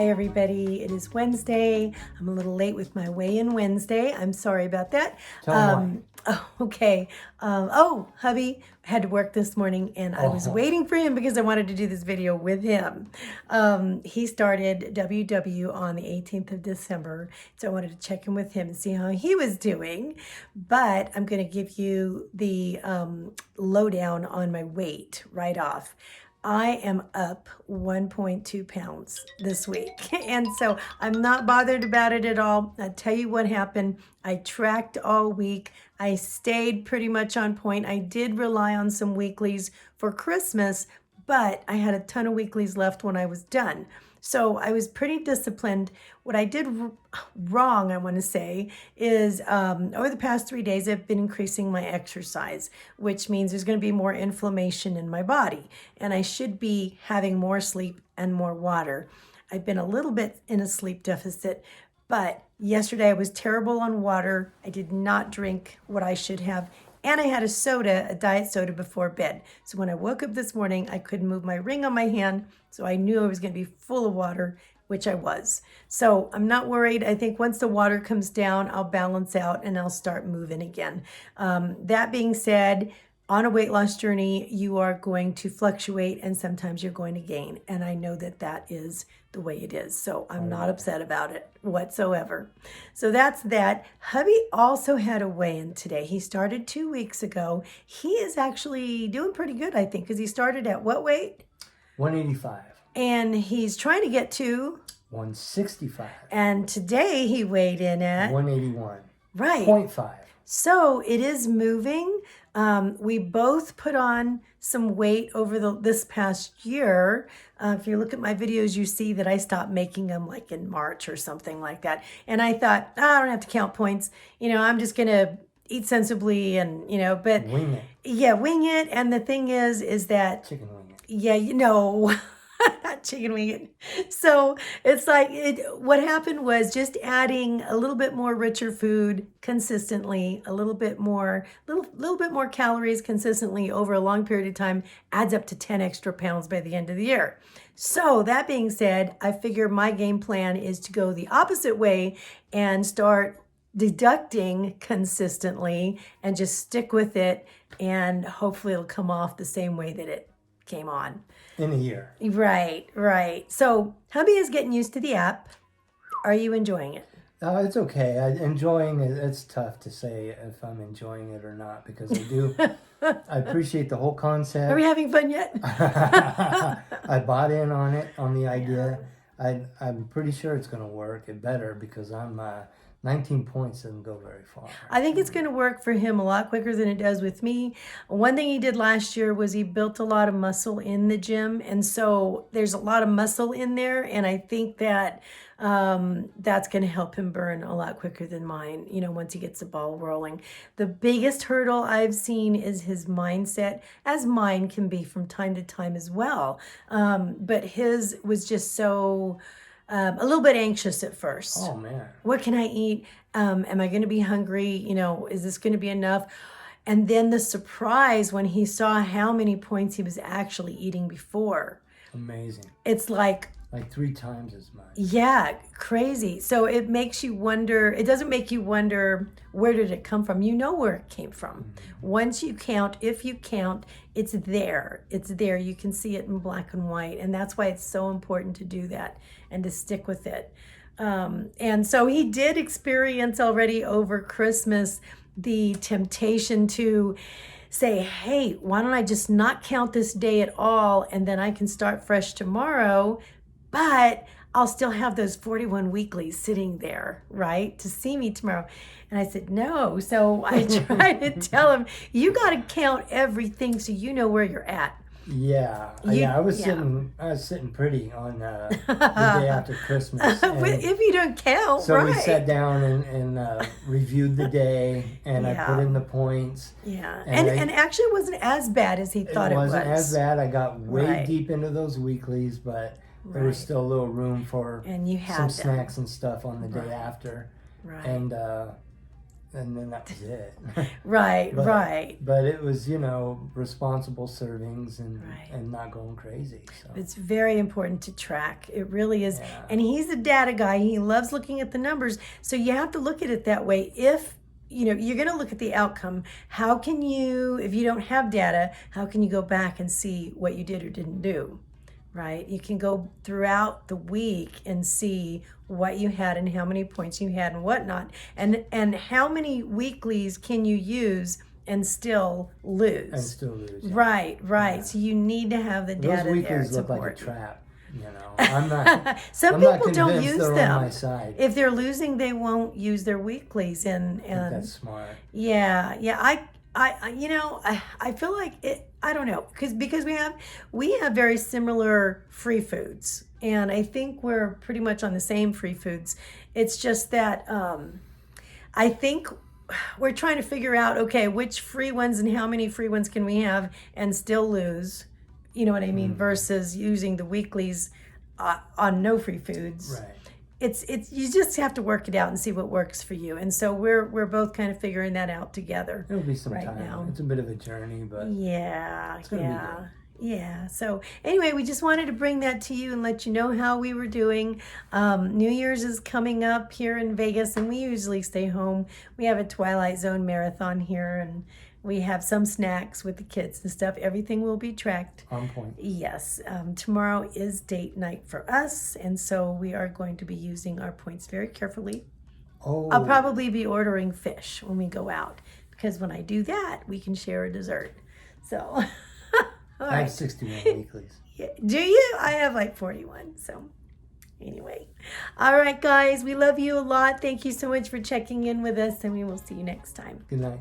Hi everybody, it is Wednesday. I'm a little late with my weigh-in Wednesday. I'm sorry about that. Tell me Okay. Hubby had to work this morning and I was Oh. waiting for him because I wanted to do this video with him. He started WW on the 18th of December, so I wanted to check in with him and see how he was doing. But I'm going to give you the lowdown on my weight right off. I am up 1.2 pounds this week. And so I'm not bothered about it at all. I'll tell you what happened. I tracked all week. I stayed pretty much on point. I did rely on some weeklies for Christmas, but I had a ton of weeklies left when I was done. So I was pretty disciplined. What I did wrong, I want to say, is over the past 3 days, I've been increasing my exercise, which means there's going to be more inflammation in my body. And I should be having more sleep and more water. I've been a little bit in a sleep deficit, but yesterday I was terrible on water. I did not drink what I should have. And I had a soda, a diet soda before bed. So when I woke up this morning, I couldn't move my ring on my hand. So I knew I was going to be full of water, which I was. So I'm not worried. I think once the water comes down, I'll balance out and I'll start moving again. That being said, on a weight loss journey, you are going to fluctuate and sometimes you're going to gain. And I know that that is the way it is. So I'm not upset about it whatsoever. So that's that. Hubby also had a weigh-in today. He started 2 weeks ago. He is actually doing pretty good, I think, because he started at what weight? 185. And he's trying to get to 165. And today he weighed in at 181. right. 0.5. So it is moving. We both put on some weight over this past year. If you look at my videos, you see that I stopped making them like in March or something like that. And I thought, I don't have to count points. I'm just going to eat sensibly and, but Wing it. yeah, wing it. And the thing is that, Chicken wing it. yeah, not chicken wing. So it's like what happened was just adding a little bit more richer food consistently, a little bit more calories consistently over a long period of time adds up to 10 extra pounds by the end of the year. So that being said, I figure my game plan is to go the opposite way and start deducting consistently and just stick with it, and hopefully it'll come off the same way that it came on. In a year. Right. So hubby is getting used to the app. Are you enjoying it? It's okay. Enjoying it. It's tough to say if I'm enjoying it or not because I do. I appreciate the whole concept. Are we having fun yet? I bought in on it, on the idea. I'm pretty sure it's going to work. It better because I'm 19 points doesn't go very far. I think it's going to work for him a lot quicker than it does with me. One thing he did last year was he built a lot of muscle in the gym. And so there's a lot of muscle in there. And I think that that's going to help him burn a lot quicker than mine, once he gets the ball rolling. The biggest hurdle I've seen is his mindset, as mine can be from time to time as well. But his was just so... a little bit anxious at first. Oh, man. What can I eat? Am I going to be hungry? Is this going to be enough? And then the surprise when he saw how many points he was actually eating before. Amazing. It's like 3 times as much. Yeah, crazy. So it makes you wonder. It doesn't make you wonder, where did it come from? You know where it came from. Mm-hmm. Once you count, if you count, it's there. It's there. You can see it in black and white. And that's why it's so important to do that and to stick with it. And so he did experience already over Christmas the temptation to say, hey, why don't I just not count this day at all and then I can start fresh tomorrow, but I'll still have those 41 weeklies sitting there, right, to see me tomorrow. And I said, no. So I tried to tell him, you got to count everything so you know where you're at. Yeah, I was sitting pretty on the day after Christmas. If you don't count, so right. we sat down and reviewed the day, and I put in the points. Yeah, and actually it wasn't as bad as he thought it was. It wasn't as bad. I got way deep into those weeklies, but there was still a little room for and you had some snacks and stuff on the day after. Right. And and then that was it. Right, But- right. But it was, responsible servings and Right. and not going crazy. So It's very important to track. It really is. Yeah. And he's a data guy. He loves looking at the numbers. So you have to look at it that way. If you're going to look at the outcome, how can you, if you don't have data, how can you go back and see what you did or didn't do? Right? You can go throughout the week and see what you had and how many points you had and whatnot. And how many weeklies can you use and still lose? and still lose. Yeah. Right, right. Yeah. So you need to have the Those data there weeklies to look like a support you. trap. I'm not. Some I'm not people don't convinced use they're them. on my side. If they're losing, they won't use their weeklies, and I think that's smart. yeah. I feel like it. I don't know because we have very similar free foods, and I think we're pretty much on the same free foods. It's just that I think we're trying to figure out, okay, which free ones and how many free ones can we have and still lose. You know what I mean? Versus using the weeklies on no free foods. Right. It's you just have to work it out and see what works for you. And so we're both kind of figuring that out together. It'll be some Right time. now. It's a bit of a journey, but Yeah, gonna be yeah. Yeah. So anyway, we just wanted to bring that to you and let you know how we were doing. New Year's is coming up here in Vegas, and we usually stay home. We have a Twilight Zone marathon here, and we have some snacks with the kids and stuff. Everything will be tracked. on point. Yes, tomorrow is date night for us, and so we are going to be using our points very carefully. Oh, I'll probably be ordering fish when we go out, because when I do that, we can share a dessert. So, all I have right. 61 weeklies. Yeah. Do you? I have like 41. So, anyway. All right, guys, we love you a lot. Thank you so much for checking in with us, and we will see you next time. Good night.